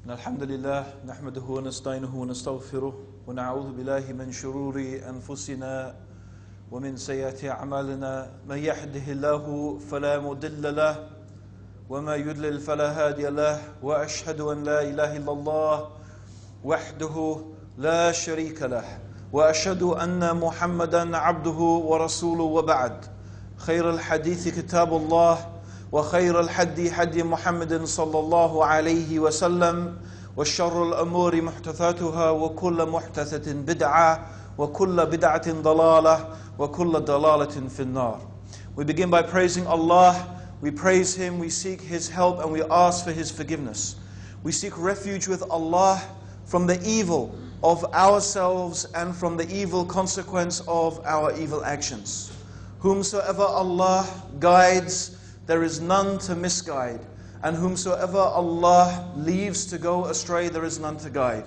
الحمد لله نحمده ونستعينه ونستغفره ونعوذ بالله من شرور أنفسنا ومن سيئات أعمالنا من يهده الله فلا مضل له وما يضلل فلا هادي له وأشهد أن لا إله إلا الله وحده لا شريك له وأشهد أن محمدا عبده ورسوله وبعد خير الحديث كتاب الله وخير الحدي حدي محمد صلى الله عليه وسلم وشر الأمور محدثاتها وكل محدثة بدعة وكل بدعة ضلالة وكل ضلالة في النار. We begin by praising Allah. We praise Him, we seek His help, and we ask for His forgiveness. We seek refuge with Allah from the evil of ourselves and from the evil consequence of our evil actions. Whomsoever Allah guides, there is none to misguide, and whomsoever Allah leaves to go astray, there is none to guide.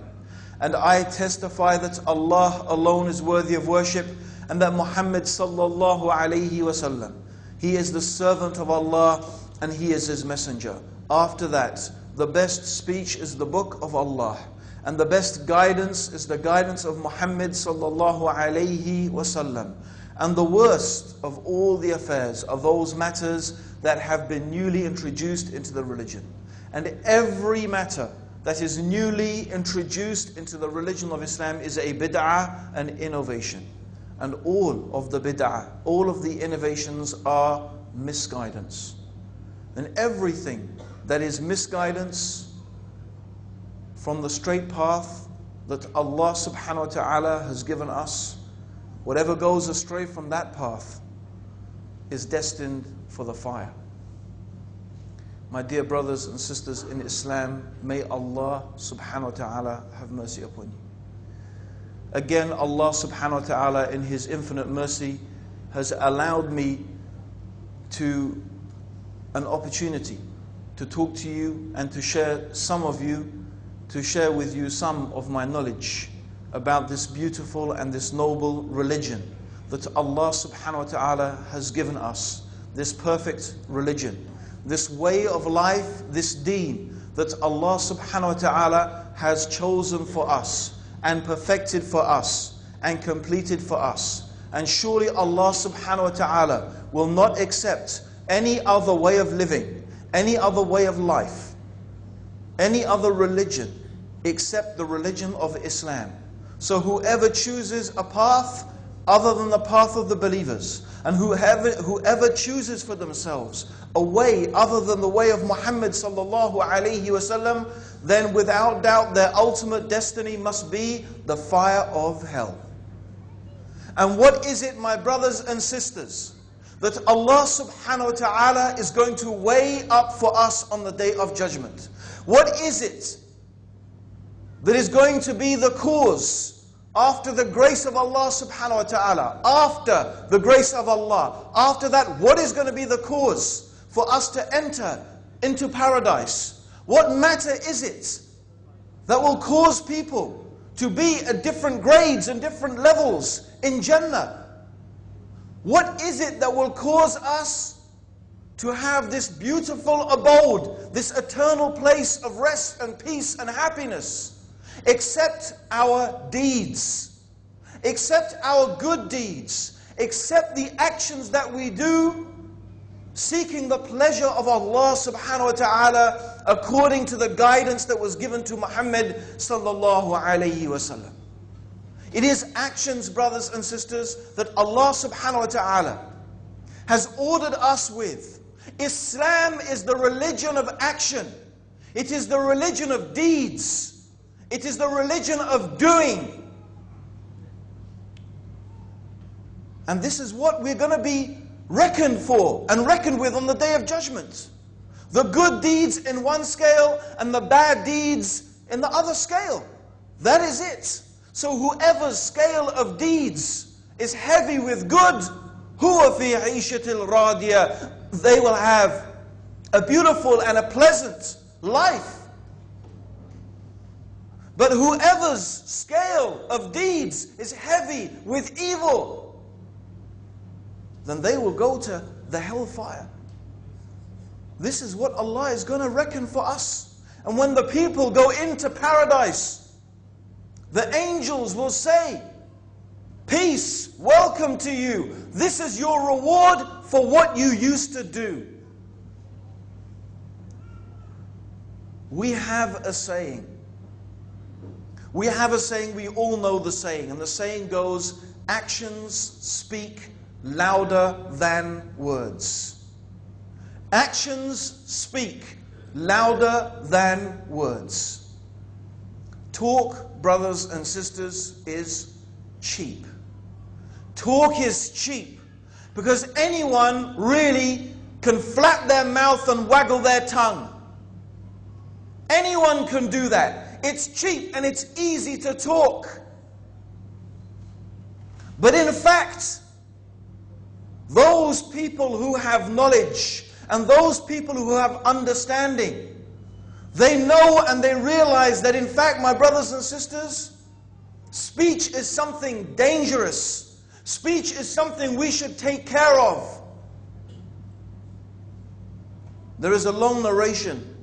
And I testify that Allah alone is worthy of worship, and that Muhammad sallallahu alayhi wasallam, he is the servant of Allah and he is His messenger. After that, the best speech is the book of Allah, and the best guidance is the guidance of Muhammad sallallahu alayhi wasallam. And the worst of all the affairs are those matters that have been newly introduced into the religion. And every matter that is newly introduced into the religion of Islam is a bid'ah, an innovation. And all of the bid'ah, all of the innovations are misguidance. And everything that is misguidance from the straight path that Allah subhanahu wa ta'ala has given us, whatever goes astray from that path is destined for the fire. My dear brothers and sisters in Islam, may Allah subhanahu wa ta'ala have mercy upon you. Again, Allah subhanahu wa ta'ala in His infinite mercy has allowed me to an opportunity to talk to you and to share with you some of my knowledge about this beautiful and this noble religion that Allah subhanahu wa ta'ala has given us, this perfect religion, this way of life, this deen that Allah subhanahu wa ta'ala has chosen for us and perfected for us and completed for us. And surely Allah subhanahu wa ta'ala will not accept any other way of living, any other way of life, any other religion except the religion of Islam. So whoever chooses a path other than the path of the believers, and whoever chooses for themselves a way other than the way of Muhammad sallallahu alayhi wasallam, then without doubt their ultimate destiny must be the fire of hell. And what is it, my brothers and sisters, that Allah subhanahu wa ta'ala is going to weigh up for us on the day of judgment? What is it that is going to be the cause after the grace of Allah subhanahu wa ta'ala? After the grace of Allah, after that, what is going to be the cause for us to enter into paradise? What matter is it that will cause people to be at different grades and different levels in Jannah? What is it that will cause us to have this beautiful abode, this eternal place of rest and peace and happiness? Except our deeds, except our good deeds, except the actions that we do seeking the pleasure of Allah subhanahu wa ta'ala according to the guidance that was given to Muhammad sallallahu alayhi wasallam. It is actions, brothers and sisters, that Allah subhanahu wa ta'ala has ordered us with. Islam is the religion of action. It is the religion of deeds. It is the religion of doing. And this is what we're going to be reckoned for and reckoned with on the day of judgment. The good deeds in one scale and the bad deeds in the other scale. That is it. So whoever's scale of deeds is heavy with good, huwa fi 'ishatil radiya, they will have a beautiful and a pleasant life. But whoever's scale of deeds is heavy with evil, then they will go to the hellfire. This is what Allah is going to reckon for us. And when the people go into paradise, the angels will say, peace, welcome to you. This is your reward for what you used to do. We have a saying. We all know the saying. And the saying goes, actions speak louder than words. Actions speak louder than words. Talk, brothers and sisters, is cheap. Talk is cheap because anyone really can flap their mouth and waggle their tongue. Anyone can do that. It's cheap and it's easy to talk. But in fact, those people who have knowledge and those people who have understanding, they know and they realize that in fact, my brothers and sisters, speech is something dangerous. Speech is something we should take care of. There is a long narration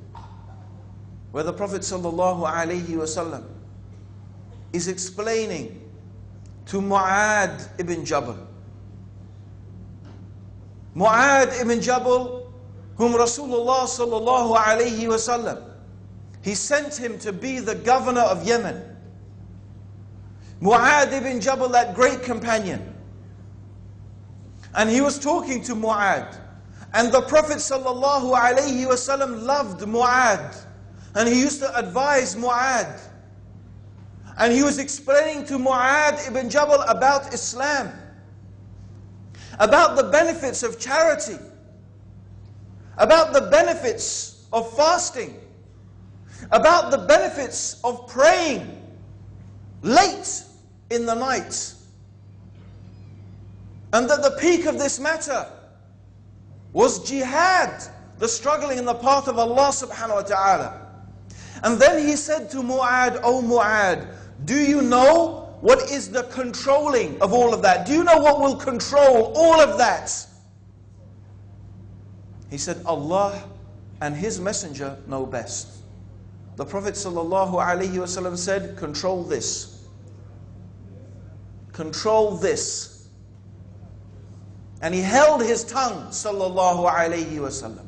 where the Prophet ﷺ is explaining to Mu'adh ibn Jabal. Mu'adh ibn Jabal, whom Rasulullah ﷺ, he sent him to be the governor of Yemen. Mu'adh ibn Jabal, that great companion. And he was talking to Mu'adh. And the Prophet ﷺ loved Mu'adh. And he used to advise Mu'adh. And he was explaining to Mu'adh ibn Jabal about Islam, about the benefits of charity, about the benefits of fasting, about the benefits of praying late in the night. And that the peak of this matter was jihad, the struggling in the path of Allah subhanahu wa ta'ala. And then he said to Mu'adh, "O Mu'adh, do you know what is the controlling of all of that? Do you know what will control all of that?" He said, "Allah and His Messenger know best." The Prophet ﷺ said, "Control this. Control this." And he held his tongue, ﷺ.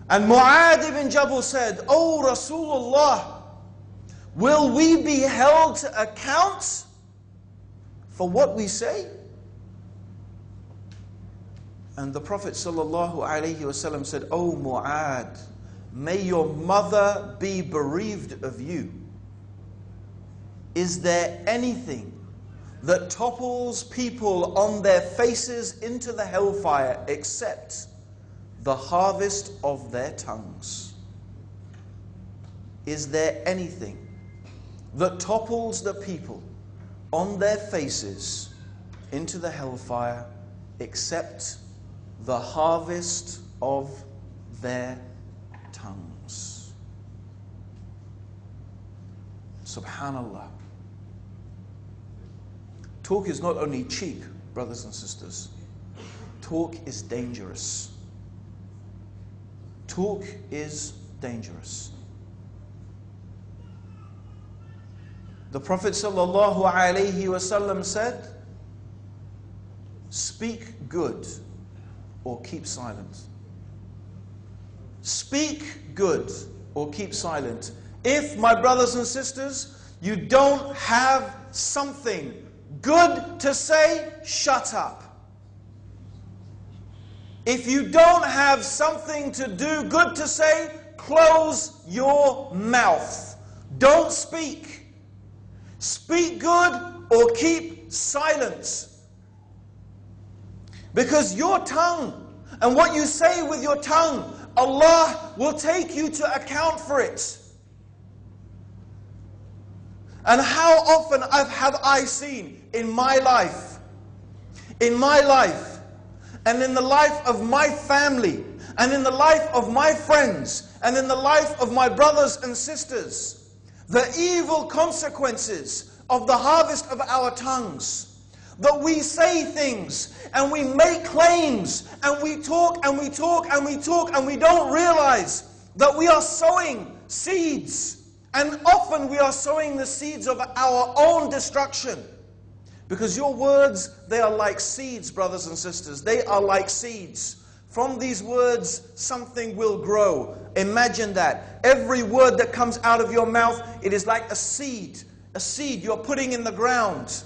And Mu'adh ibn Jabal said, "O Rasulullah, will we be held to account for what we say?" And the Prophet ﷺ said, "O Mu'adh, may your mother be bereaved of you. Is there anything that topples people on their faces into the hellfire except the harvest of their tongues?" Is there anything that topples the people on their faces into the hellfire except the harvest of their tongues? Subhanallah. Talk is not only cheap, brothers and sisters. Talk is dangerous. Talk is dangerous. The Prophet ﷺ said, "Speak good or keep silent." Speak good or keep silent. If, my brothers and sisters, you don't have something good to say, shut up. If you don't have something to do good to say, close your mouth. Don't speak. Speak good or keep silent. Because your tongue and what you say with your tongue, Allah will take you to account for it. And how often have I seen in my life, and in the life of my family, and in the life of my friends, and in the life of my brothers and sisters, the evil consequences of the harvest of our tongues. That we say things, and we make claims, and we talk, and we talk, and we talk, and we don't realize that we are sowing seeds, and often we are sowing the seeds of our own destruction. Because your words, they are like seeds, brothers and sisters. They are like seeds. From these words, something will grow. Imagine that. Every word that comes out of your mouth, it is like a seed. A seed you're putting in the ground.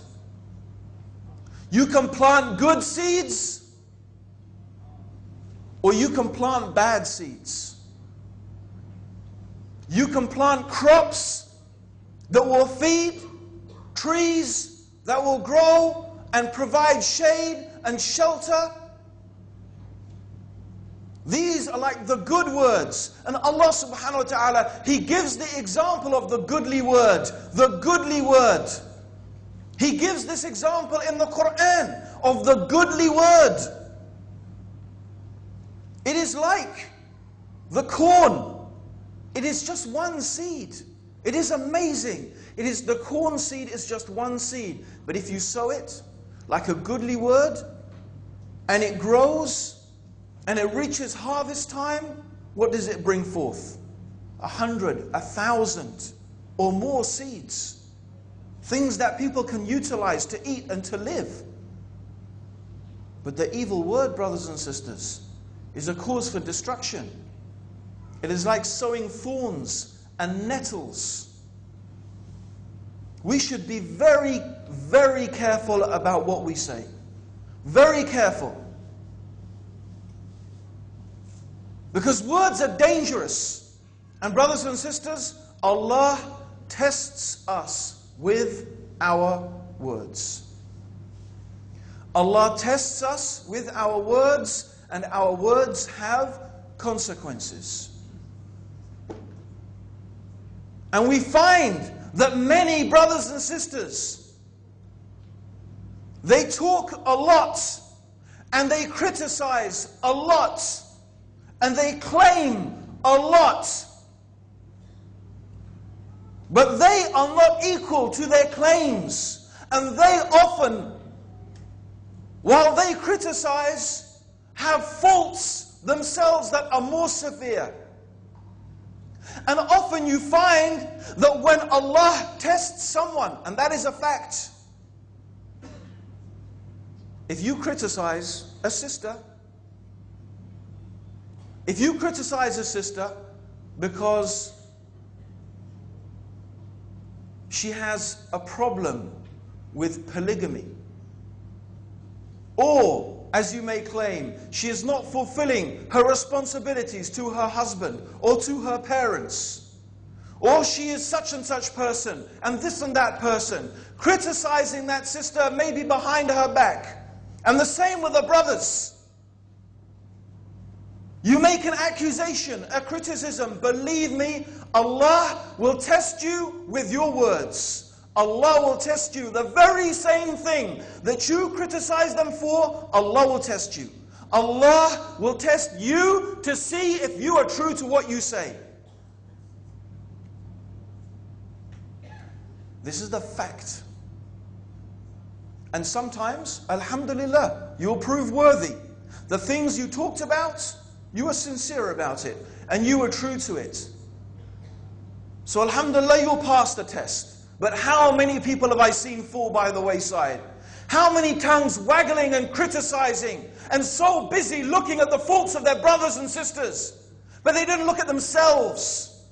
You can plant good seeds, or you can plant bad seeds. You can plant crops that will feed, trees that will grow and provide shade and shelter. These are like the good words. And Allah subhanahu wa ta'ala, He gives the example of the goodly word. The goodly word. He gives this example in the Quran of the goodly word. It is like the corn. It is just one seed. It is amazing. The corn seed is just one seed. But if you sow it like a goodly word, and it grows, and it reaches harvest time, what does it bring forth? 100, 1,000 or more seeds. Things that people can utilize to eat and to live. But the evil word, brothers and sisters, is a cause for destruction. It is like sowing thorns and nettles. We should be very, very careful about what we say. Very careful. Because words are dangerous. And brothers and sisters, Allah tests us with our words. Allah tests us with our words, and our words have consequences. And we find that many brothers and sisters, they talk a lot, and they criticize a lot, and they claim a lot. But they are not equal to their claims. And they often, while they criticize, have faults themselves that are more severe. And often you find that when Allah tests someone, and that is a fact, if you criticize a sister, because she has a problem with polygamy, or, as you may claim, she is not fulfilling her responsibilities to her husband or to her parents, or she is such and such person and this and that person, criticizing that sister maybe behind her back. And the same with the brothers. You make an accusation, a criticism. Believe me, Allah will test you with your words. Allah will test you. The very same thing that you criticize them for, Allah will test you. Allah will test you to see if you are true to what you say. This is the fact. And sometimes, alhamdulillah, you'll prove worthy. The things you talked about, you were sincere about it, and you were true to it. So alhamdulillah, you'll pass the test. But how many people have I seen fall by the wayside? How many tongues waggling and criticizing, and so busy looking at the faults of their brothers and sisters, but they didn't look at themselves.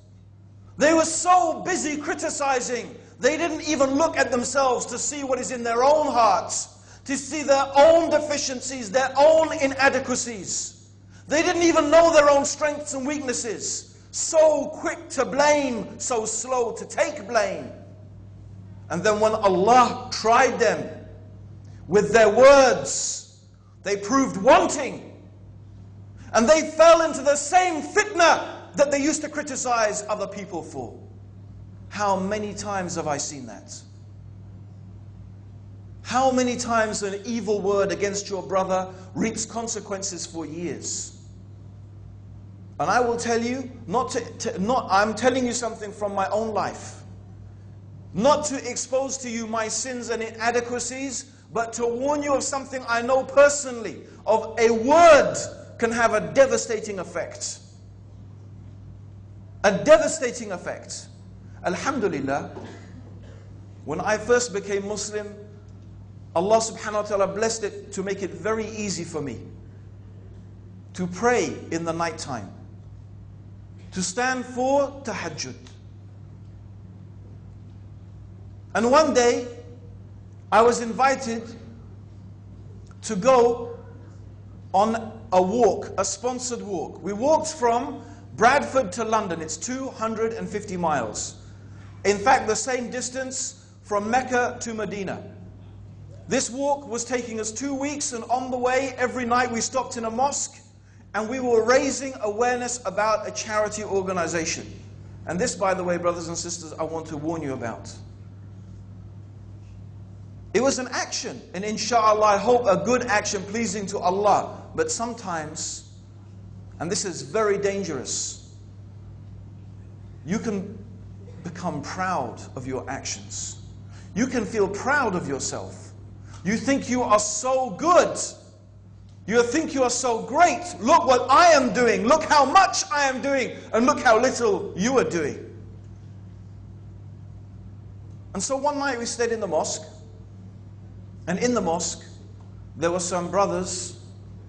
They were so busy criticizing, they didn't even look at themselves to see what is in their own hearts, to see their own deficiencies, their own inadequacies. They didn't even know their own strengths and weaknesses. So quick to blame, so slow to take blame. And then when Allah tried them with their words, they proved wanting. And they fell into the same fitna that they used to criticize other people for. How many times have I seen that? How many times an evil word against your brother reaps consequences for years? And I will tell you, I'm telling you something from my own life. Not to expose to you my sins and inadequacies, but to warn you of something I know personally, of a word can have a devastating effect. a devastating effect. Alhamdulillah, when I first became Muslim, Allah subhanahu wa ta'ala blessed it to make it very easy for me to pray in the night time, to stand for tahajjud. And one day, I was invited to go on a walk, a sponsored walk. We walked from Bradford to London. It's 250 miles. In fact, the same distance from Mecca to Medina. This walk was taking us 2 weeks, and on the way, every night we stopped in a mosque, and we were raising awareness about a charity organization. And this, by the way, brothers and sisters, I want to warn you about. It was an action, and inshallah, I hope a good action pleasing to Allah. But sometimes, and this is very dangerous, you can become proud of your actions. You can feel proud of yourself. You think you are so good. You think you are so great. Look what I am doing. Look how much I am doing. And look how little you are doing. And so one night we stayed in the mosque. And in the mosque, there were some brothers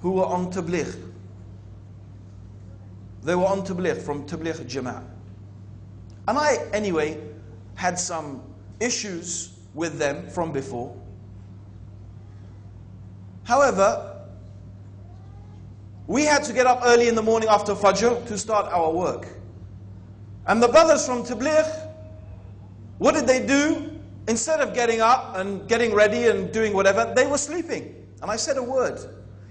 who were on tabligh. They were on tabligh, from tabligh jama'ah. And I, anyway, had some issues with them from before. However, we had to get up early in the morning after Fajr to start our work. And the brothers from tabligh, what did they do? Instead of getting up and getting ready and doing whatever, they were sleeping. And I said a word.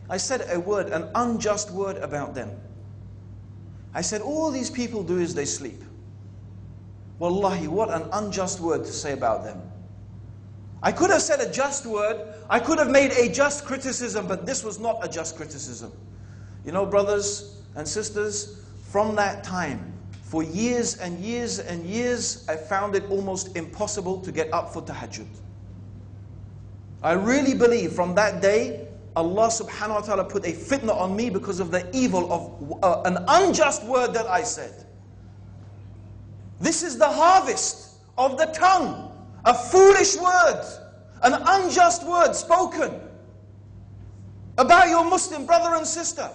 I said a word, an unjust word about them. I said, all these people do is they sleep. Wallahi, what an unjust word to say about them. I could have said a just word. I could have made a just criticism, but this was not a just criticism. You know, brothers and sisters, from that time, for years and years and years, I found it almost impossible to get up for tahajjud. I really believe from that day, Allah subhanahu wa ta'ala put a fitna on me because of the evil of an unjust word that I said. This is the harvest of the tongue. A foolish word, an unjust word spoken about your Muslim brother and sister.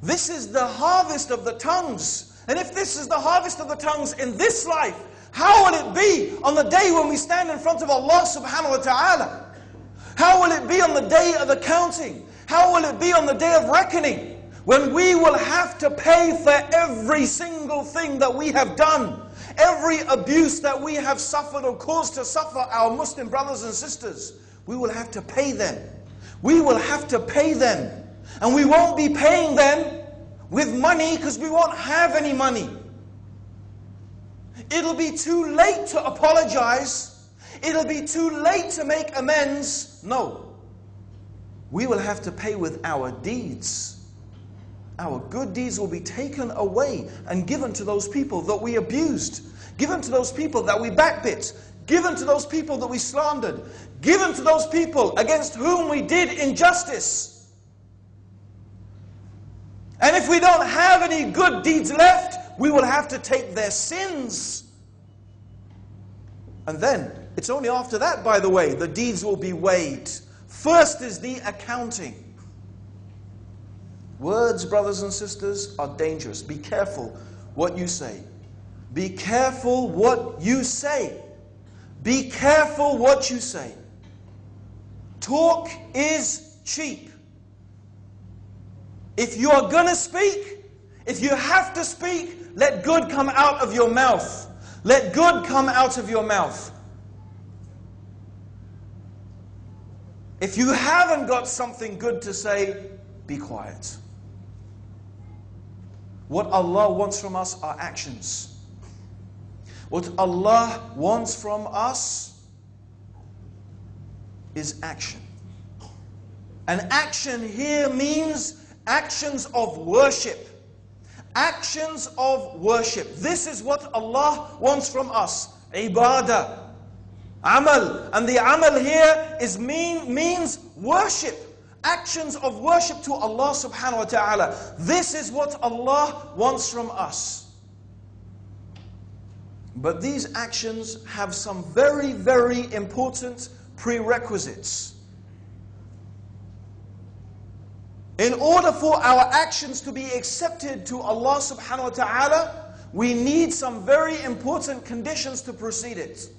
This is the harvest of the tongues. And if this is the harvest of the tongues in this life, how will it be on the day when we stand in front of Allah subhanahu wa ta'ala? How will it be on the day of accounting? How will it be on the day of reckoning? When we will have to pay for every single thing that we have done, every abuse that we have suffered or caused to suffer our Muslim brothers and sisters, we will have to pay them. We will have to pay them. And we won't be paying them with money because we won't have any money. It'll be too late to apologize. It'll be too late to make amends. No. We will have to pay with our deeds. Our good deeds will be taken away and given to those people that we abused, given to those people that we backbit, given to those people that we slandered, given to those people against whom we did injustice. And if we don't have any good deeds left, we will have to take their sins. And then, it's only after that, by the way, the deeds will be weighed. First is the accounting. Words, brothers and sisters, are dangerous. Be careful what you say. Be careful what you say. Be careful what you say. Talk is cheap. If you are going to speak, if you have to speak, let good come out of your mouth. Let good come out of your mouth. If you haven't got something good to say, be quiet. What Allah wants from us are actions. What Allah wants from us is action. And action here means actions of worship. Actions of worship. This is what Allah wants from us. Ibadah. Amal. And the amal here means worship. Actions of worship to Allah subhanahu wa ta'ala. This is what Allah wants from us. But these actions have some very, very important prerequisites. In order for our actions to be accepted to Allah subhanahu wa ta'ala, we need some very important conditions to precede it.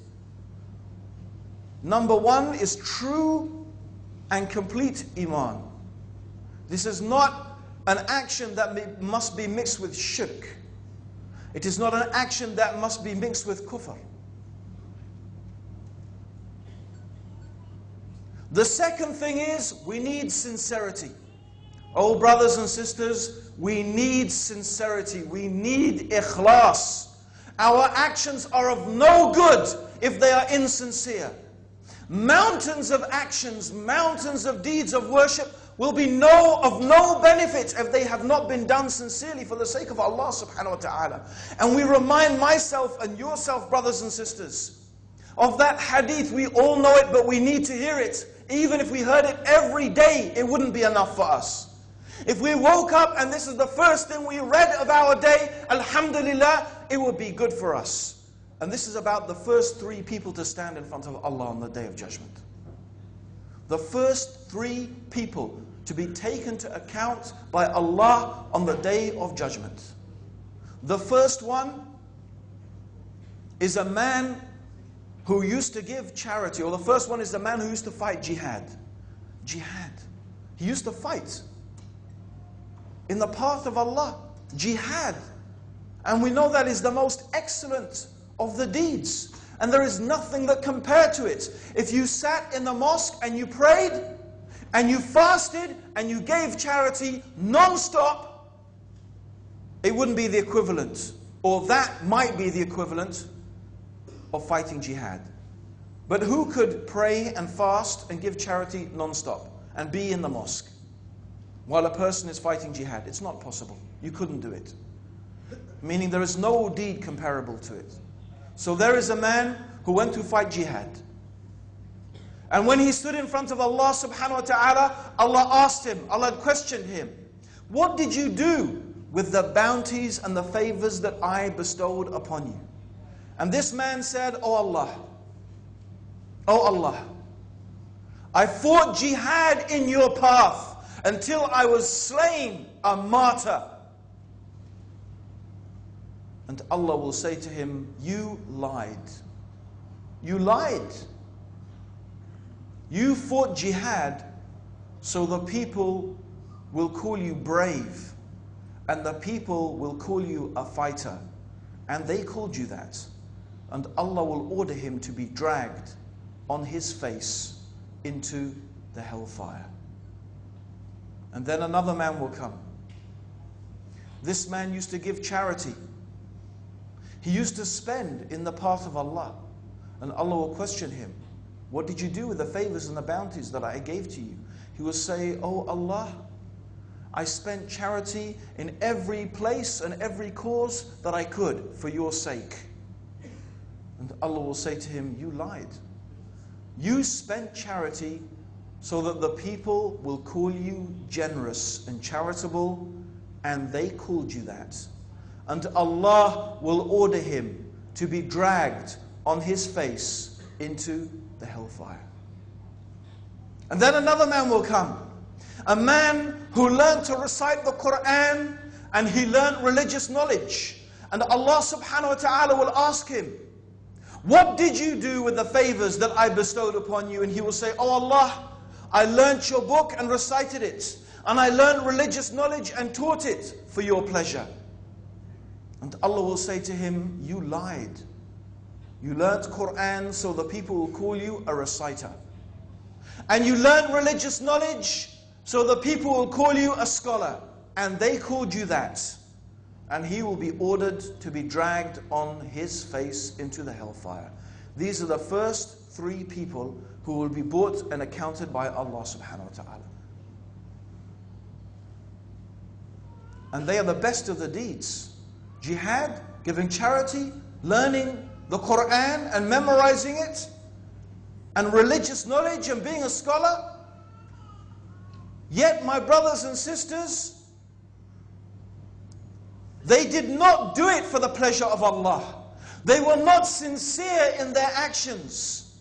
Number one is true and complete iman. This is not an action that must be mixed with shirk. It is not an action that must be mixed with kufr. The second thing is we need sincerity. Oh brothers and sisters, we need sincerity. We need ikhlas. Our actions are of no good if they are insincere. Mountains of actions, mountains of deeds of worship will be of no benefit if they have not been done sincerely for the sake of Allah subhanahu wa ta'ala. And we remind myself and yourself, brothers and sisters, of that hadith. We all know it, but we need to hear it. Even if we heard it every day, it wouldn't be enough for us. If we woke up and this is the first thing we read of our day, alhamdulillah, it would be good for us. And this is about the first three people to stand in front of Allah on the Day of Judgment. The first three people to be taken to account by Allah on the Day of Judgment. The first one is a man who used to give charity, or the first one is the man who used to fight jihad. Jihad. He used to fight in the path of Allah. Jihad. And we know that is the most excellent of the deeds. And there is nothing that compared to it. If you sat in the mosque and you prayed, and you fasted, and you gave charity non-stop, it wouldn't be the equivalent, or that might be the equivalent of fighting jihad. But who could pray and fast and give charity non-stop and be in the mosque while a person is fighting jihad? It's not possible. You couldn't do it. Meaning there is no deed comparable to it. So there is a man who went to fight jihad. And when he stood in front of Allah subhanahu wa ta'ala, Allah asked him, Allah questioned him, what did you do with the bounties and the favors that I bestowed upon you? And this man said, oh Allah, I fought jihad in your path until I was slain, a martyr. And Allah will say to him, you lied. You lied. You fought jihad so the people will call you brave, and the people will call you a fighter. And they called you that. And Allah will order him to be dragged on his face into the hellfire. And then another man will come. This man used to give charity. He used to spend in the path of Allah. And Allah will question him, what did you do with the favors and the bounties that I gave to you? He will say, oh Allah, I spent charity in every place and every cause that I could for your sake. And Allah will say to him, you lied. You spent charity so that the people will call you generous and charitable, and they called you that. And Allah will order him to be dragged on his face into the hellfire. And then another man will come. A man who learned to recite the Quran, and he learned religious knowledge. And Allah subhanahu wa ta'ala will ask him, what did you do with the favors that I bestowed upon you? And he will say, oh Allah, I learned your book and recited it. And I learned religious knowledge and taught it for your pleasure. And Allah will say to him, you lied. You learnt Quran so the people will call you a reciter. And you learnt religious knowledge so the people will call you a scholar. And they called you that. And he will be ordered to be dragged on his face into the hellfire. These are the first three people who will be brought and accounted by Allah subhanahu wa ta'ala. And they are the best of the deeds. Jihad, giving charity, learning the Quran and memorizing it, and religious knowledge and being a scholar. Yet, my brothers and sisters, they did not do it for the pleasure of Allah. They were not sincere in their actions.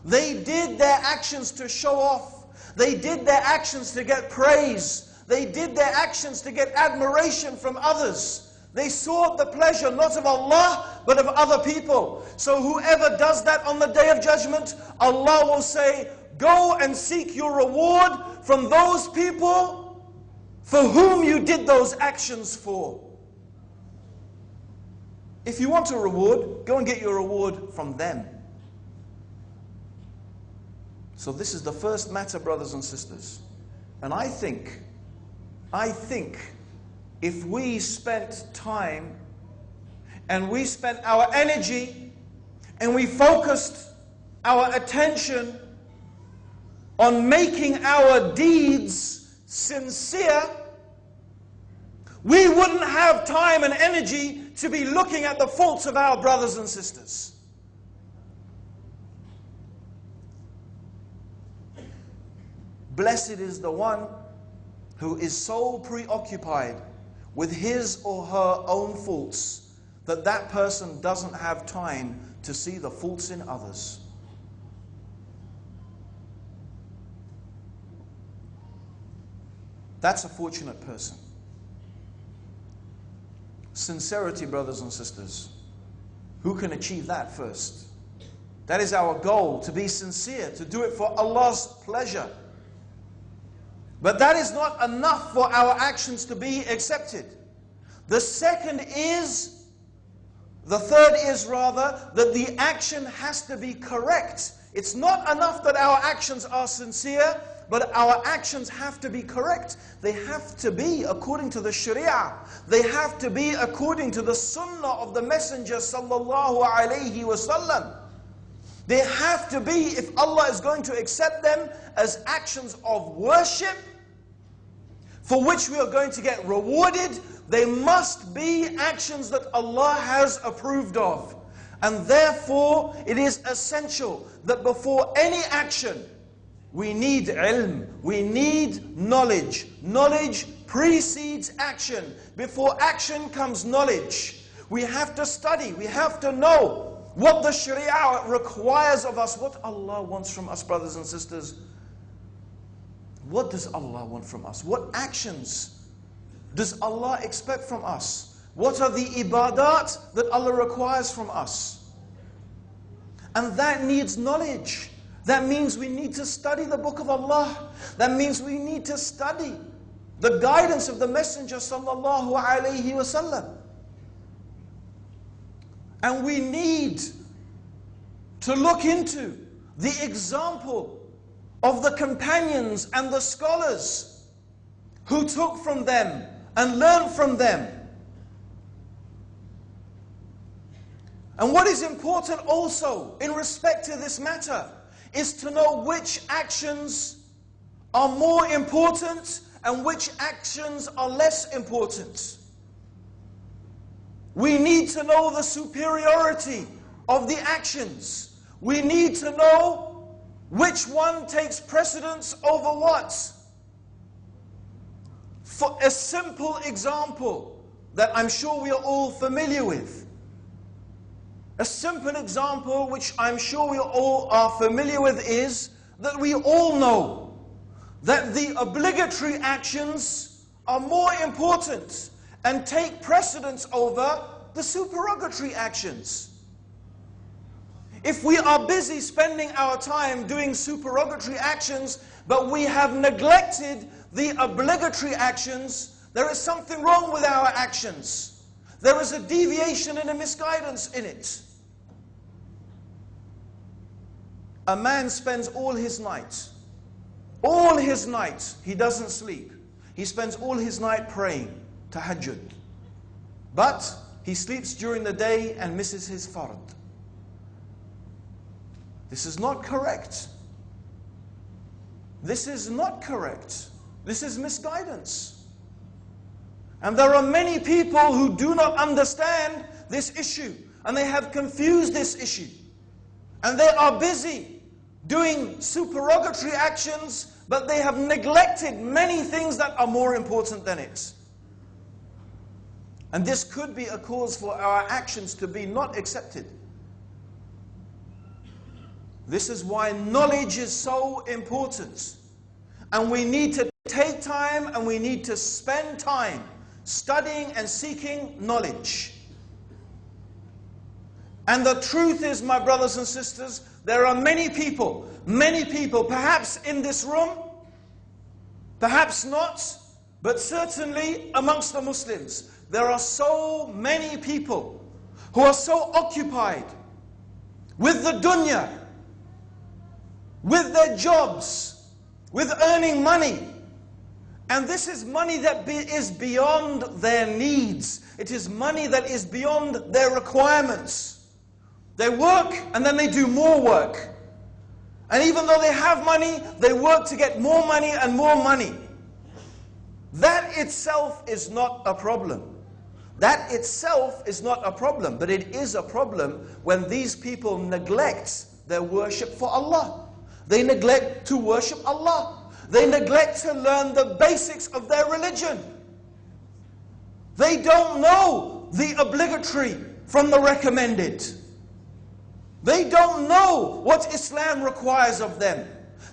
They did their actions to show off. They did their actions to get praise. They did their actions to get admiration from others. They sought the pleasure not of Allah, but of other people. So whoever does that on the Day of Judgment, Allah will say, go and seek your reward from those people for whom you did those actions for. If you want a reward, go and get your reward from them. So this is the first matter, brothers and sisters. And I think if we spent time and we spent our energy and we focused our attention on making our deeds sincere, we wouldn't have time and energy to be looking at the faults of our brothers and sisters. Blessed is the one who is so preoccupied with his or her own faults that that person doesn't have time to see the faults in others. That's a fortunate person. Sincerity, brothers and sisters. Who can achieve that first? That is our goal, to be sincere, to do it for Allah's pleasure. But that is not enough for our actions to be accepted. The third is that the action has to be correct. It's not enough that our actions are sincere, but our actions have to be correct. They have to be according to the Sharia. They have to be according to the Sunnah of the Messenger sallallahu alaihi wasallam. They have to be, if Allah is going to accept them as actions of worship, for which we are going to get rewarded, they must be actions that Allah has approved of. And therefore, it is essential that before any action, we need ilm, we need knowledge. Knowledge precedes action. Before action comes knowledge. We have to study, we have to know what the Sharia requires of us, what Allah wants from us, brothers and sisters. What does Allah want from us? What actions does Allah expect from us? What are the ibadat that Allah requires from us? And that needs knowledge. That means we need to study the book of Allah. That means we need to study the guidance of the Messenger sallallahu alaihi wasallam. And we need to look into the example of the companions and the scholars who took from them and learned from them. And what is important also in respect to this matter is to know which actions are more important and which actions are less important. We need to know the superiority of the actions. We need to know which one takes precedence over what. For a simple example that I'm sure we are all familiar with. A simple example which I'm sure we all are familiar with is that we all know that the obligatory actions are more important and take precedence over the supererogatory actions. If we are busy spending our time doing supererogatory actions, but we have neglected the obligatory actions, there is something wrong with our actions. There is a deviation and a misguidance in it. A man spends all his night, he doesn't sleep. He spends all his night praying, tahajjud. But he sleeps during the day and misses his fard. This is not correct. This is not correct. This is misguidance. And there are many people who do not understand this issue, and they have confused this issue. And they are busy doing supererogatory actions, but they have neglected many things that are more important than it. And this could be a cause for our actions to be not accepted. This is why knowledge is so important. And we need to take time and we need to spend time studying and seeking knowledge. And the truth is, my brothers and sisters, there are many people, perhaps in this room, perhaps not, but certainly amongst the Muslims, there are so many people who are so occupied with the dunya, with their jobs, with earning money. And this is money that is beyond their needs. It is money that is beyond their requirements. They work and then they do more work. And even though they have money, they work to get more money and more money. That itself is not a problem. That itself is not a problem, but it is a problem when these people neglect their worship for Allah. They neglect to worship Allah. They neglect to learn the basics of their religion. They don't know the obligatory from the recommended. They don't know what Islam requires of them.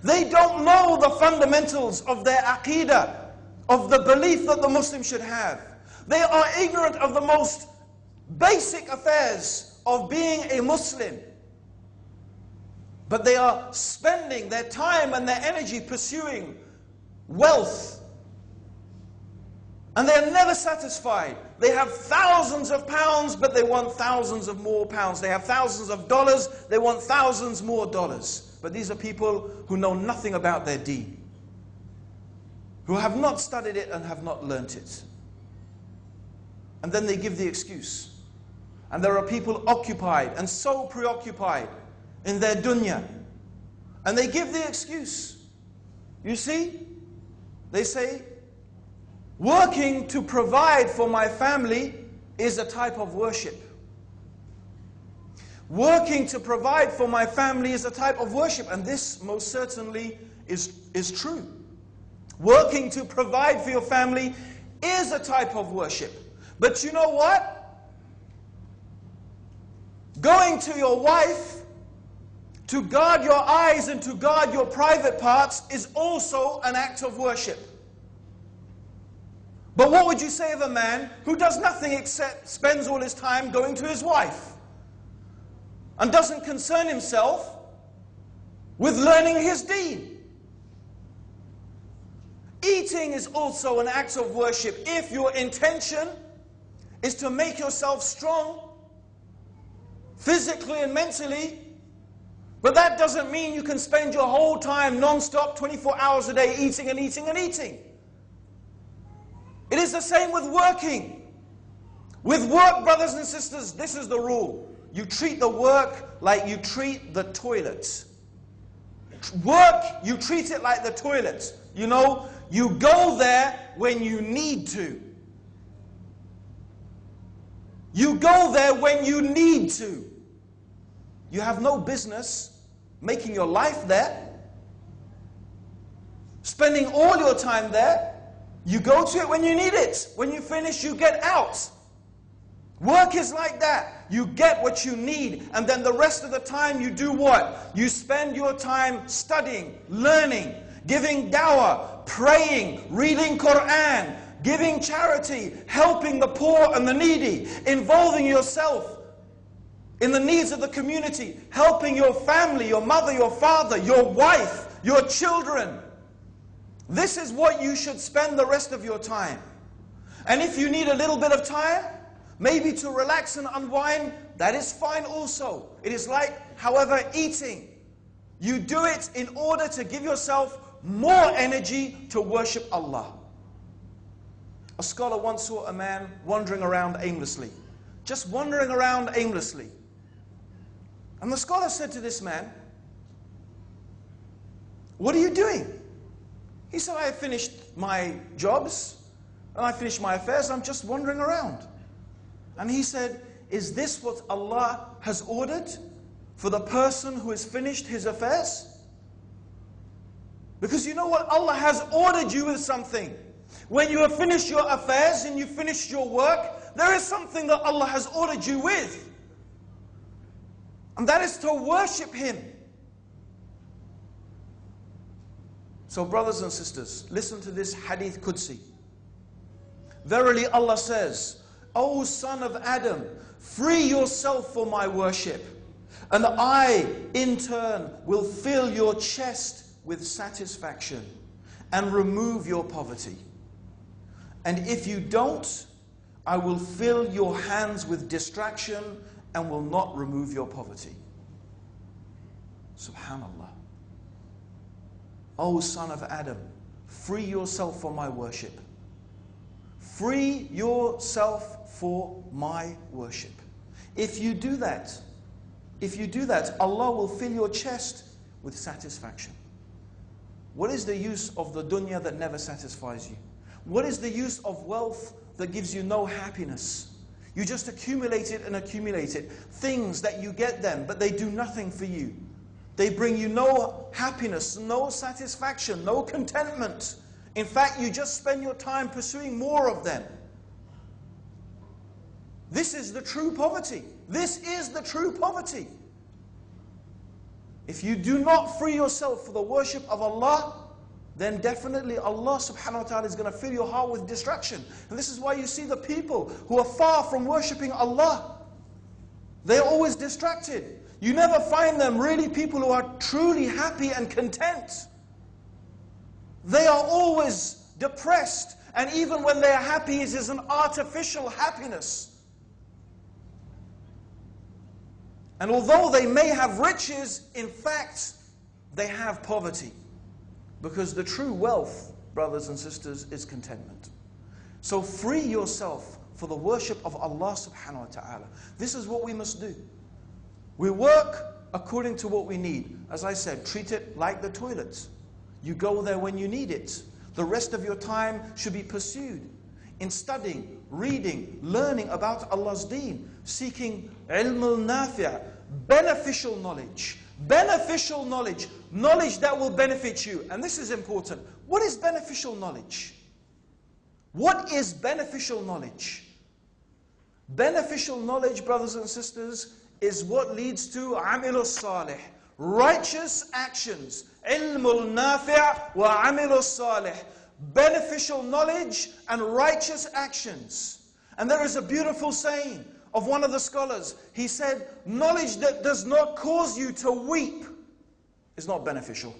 They don't know the fundamentals of their aqeedah, of the belief that the Muslim should have. They are ignorant of the most basic affairs of being a Muslim. But they are spending their time and their energy pursuing wealth. And they are never satisfied. They have thousands of pounds, but they want thousands of more pounds. They have thousands of dollars, they want thousands more dollars. But these are people who know nothing about their deen, who have not studied it and have not learnt it. And then they give the excuse. And there are people occupied and so preoccupied in their dunya. And they give the excuse. You see, they say, working to provide for my family is a type of worship. Working to provide for my family is a type of worship. And this most certainly is true. Working to provide for your family is a type of worship. But you know what? Going to your wife to guard your eyes and to guard your private parts is also an act of worship. But what would you say of a man who does nothing except spends all his time going to his wife and doesn't concern himself with learning his deen? Eating is also an act of worship if your intention is to make yourself strong physically and mentally. But that doesn't mean you can spend your whole time non-stop 24 hours a day eating and eating and eating. It is the same with working. With work, brothers and sisters, this is the rule. You treat the work like you treat the toilet. Work, you treat it like the toilet. You know, you go there when you need to. You go there when you need to. You have no business making your life there, spending all your time there. You go to it when you need it. When you finish, you get out. Work is like that. You get what you need, and then the rest of the time you do what? You spend your time studying, learning, giving dawah, praying, reading Quran, giving charity, helping the poor and the needy, involving yourself in the needs of the community, helping your family, your mother, your father, your wife, your children. This is what you should spend the rest of your time. And if you need a little bit of time, maybe to relax and unwind, that is fine also. It is like, however, eating. You do it in order to give yourself more energy to worship Allah. A scholar once saw a man wandering around aimlessly. Just wandering around aimlessly. And the scholar said to this man, "What are you doing?" He said, "I have finished my jobs and I finished my affairs. I'm just wandering around." And he said, "Is this what Allah has ordered for the person who has finished his affairs?" Because you know what? Allah has ordered you with something. When you have finished your affairs and you finished your work, there is something that Allah has ordered you with. And that is to worship Him. So brothers and sisters, listen to this hadith Qudsi. Verily Allah says, O son of Adam, free yourself for my worship, and I in turn will fill your chest with satisfaction and remove your poverty. And if you don't, I will fill your hands with distraction and will not remove your poverty. Subhanallah. O son of Adam, free yourself for my worship. Free yourself for my worship. If you do that, Allah will fill your chest with satisfaction. What is the use of the dunya that never satisfies you? What is the use of wealth that gives you no happiness? You just accumulate it and accumulate it. Things that you get them, but they do nothing for you. They bring you no happiness, no satisfaction, no contentment. In fact, you just spend your time pursuing more of them. This is the true poverty. This is the true poverty. If you do not free yourself for the worship of Allah, then definitely Allah subhanahu wa ta'ala is going to fill your heart with distraction. And this is why you see the people who are far from worshipping Allah. They're always distracted. You never find them really people who are truly happy and content. They are always depressed. And even when they are happy, it is an artificial happiness. And although they may have riches, in fact, they have poverty. Because the true wealth, brothers and sisters, is contentment. So free yourself for the worship of Allah subhanahu wa ta'ala. This is what we must do. We work according to what we need. As I said, treat it like the toilets. You go there when you need it. The rest of your time should be pursued in studying, reading, learning about Allah's deen, seeking ilm al-nafi', beneficial knowledge. Beneficial knowledge. Knowledge that will benefit you. And this is important. What is beneficial knowledge? What is beneficial knowledge? Beneficial knowledge, brothers and sisters, is what leads to amilus salih, righteous actions. Ilmul nafi' wa amilus salih. Beneficial knowledge and righteous actions. And there is a beautiful saying of one of the scholars. He said, knowledge that does not cause you to weep is not beneficial.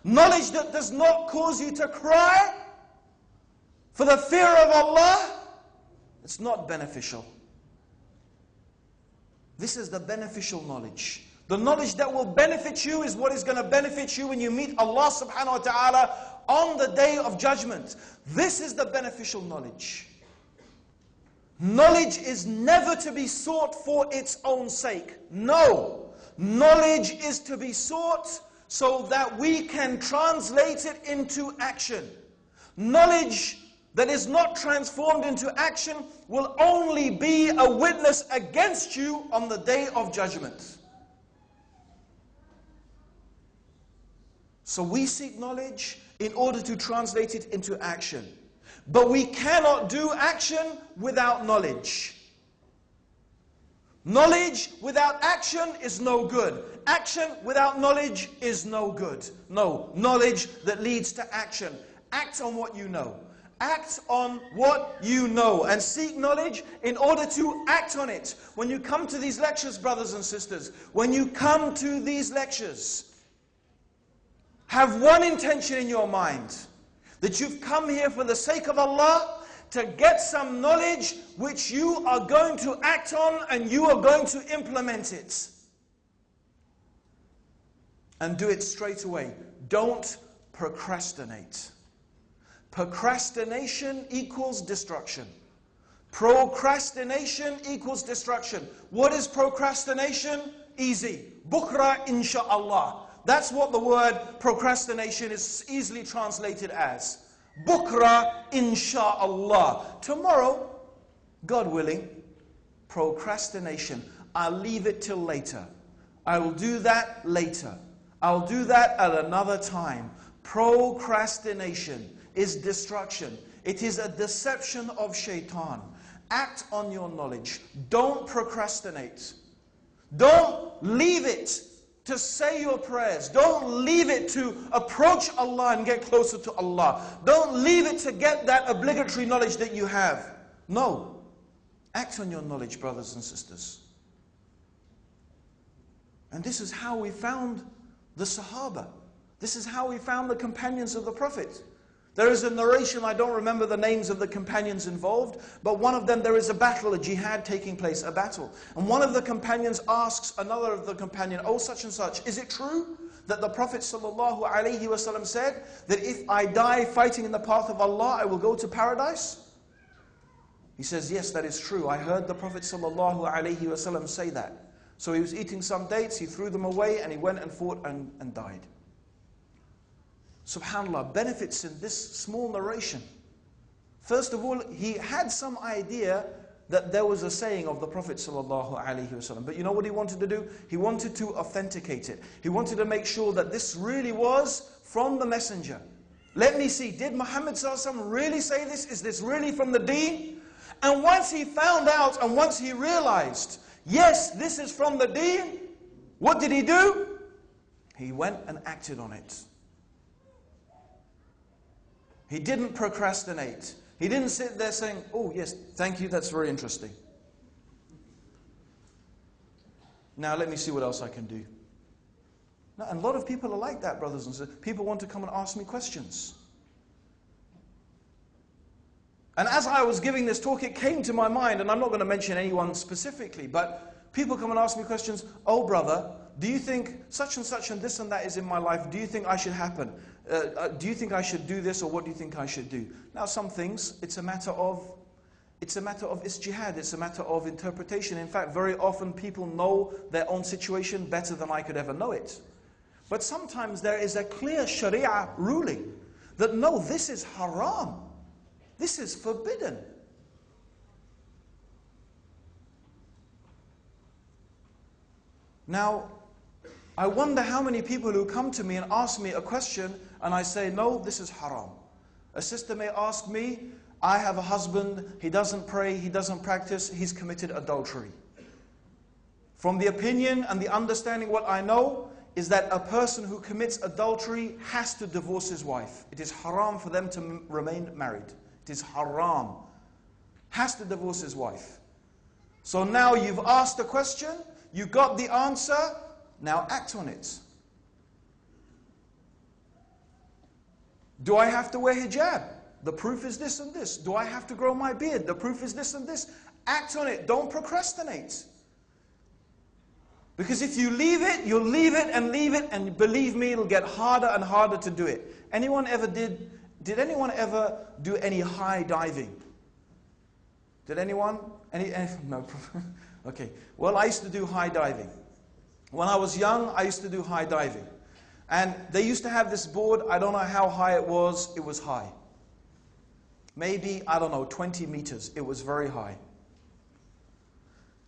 Knowledge that does not cause you to cry for the fear of Allah, it's not beneficial. This is the beneficial knowledge. The knowledge that will benefit you is what is going to benefit you when you meet Allah subhanahu wa ta'ala on the day of judgment. This is the beneficial knowledge. Knowledge is never to be sought for its own sake. No. Knowledge is to be sought so that we can translate it into action. Knowledge that is not transformed into action will only be a witness against you on the day of judgment. So we seek knowledge in order to translate it into action. But we cannot do action without knowledge. Knowledge without action is no good. Action without knowledge is no good. No, knowledge that leads to action. Act on what you know. Act on what you know and seek knowledge in order to act on it. When you come to these lectures, brothers and sisters, when you come to these lectures, have one intention in your mind, that you've come here for the sake of Allah to get some knowledge which you are going to act on and you are going to implement it. And do it straight away. Don't procrastinate. Procrastination equals destruction. Procrastination equals destruction. What is procrastination? Easy. Bukra insha'Allah. That's what the word procrastination is easily translated as. Bukra insha'Allah. Tomorrow, God willing, procrastination. I'll leave it till later. I will do that later. I'll do that at another time. Procrastination is destruction. It is a deception of shaitan. Act on your knowledge. Don't procrastinate. Don't leave it to say your prayers. Don't leave it to approach Allah and get closer to Allah. Don't leave it to get that obligatory knowledge that you have. No. Act on your knowledge, brothers and sisters. And this is how we found the Sahaba. This is how we found the companions of the Prophet. There is a narration, I don't remember the names of the companions involved, but one of them, there is a battle, a jihad taking place, a battle. And one of the companions asks another of the companion, oh such and such, is it true that the Prophet ﷺ said that if I die fighting in the path of Allah, I will go to paradise? He says, yes, that is true. I heard the Prophet ﷺ say that. So he was eating some dates, he threw them away, and he went and fought and died. SubhanAllah, benefits in this small narration. First of all, he had some idea that there was a saying of the Prophet ﷺ. But you know what he wanted to do? He wanted to authenticate it. He wanted to make sure that this really was from the messenger. Let me see, did Muhammad ﷺ really say this? Is this really from the deen? And once he found out and once he realized, yes, this is from the deen, what did he do? He went and acted on it. He didn't procrastinate. He didn't sit there saying, oh yes, thank you, that's very interesting. Now let me see what else I can do. Now, and a lot of people are like that, brothers and sisters. People want to come and ask me questions. And as I was giving this talk, it came to my mind, and I'm not going to mention anyone specifically, but people come and ask me questions. Oh brother, do you think such and this and that is in my life? Do you think I should happen? Do you think I should do this, or what do you think I should do? Now some things, it's a matter of ijtihad, it's a matter of interpretation. In fact, very often people know their own situation better than I could ever know it. But sometimes there is a clear Sharia ruling that no, this is haram. This is forbidden. Now, I wonder how many people who come to me and ask me a question and I say, no, this is haram. A sister may ask me, I have a husband, he doesn't pray, he doesn't practice, he's committed adultery. From the opinion and the understanding, what I know is that a person who commits adultery has to divorce his wife. It is haram for them to remain married. It is haram. Has to divorce his wife. So now you've asked a question, you got the answer, now act on it. Do I have to wear hijab? The proof is this and this. Do I have to grow my beard? The proof is this and this. Act on it. Don't procrastinate. Because if you leave it, you'll leave it, and believe me, it'll get harder and harder to do it. Anyone ever did anyone ever do any high diving? Did anyone? No. Okay. Well, I used to do high diving. When I was young, I used to do high diving. And they used to have this board, I don't know how high it was high. Maybe, I don't know, 20 meters, it was very high.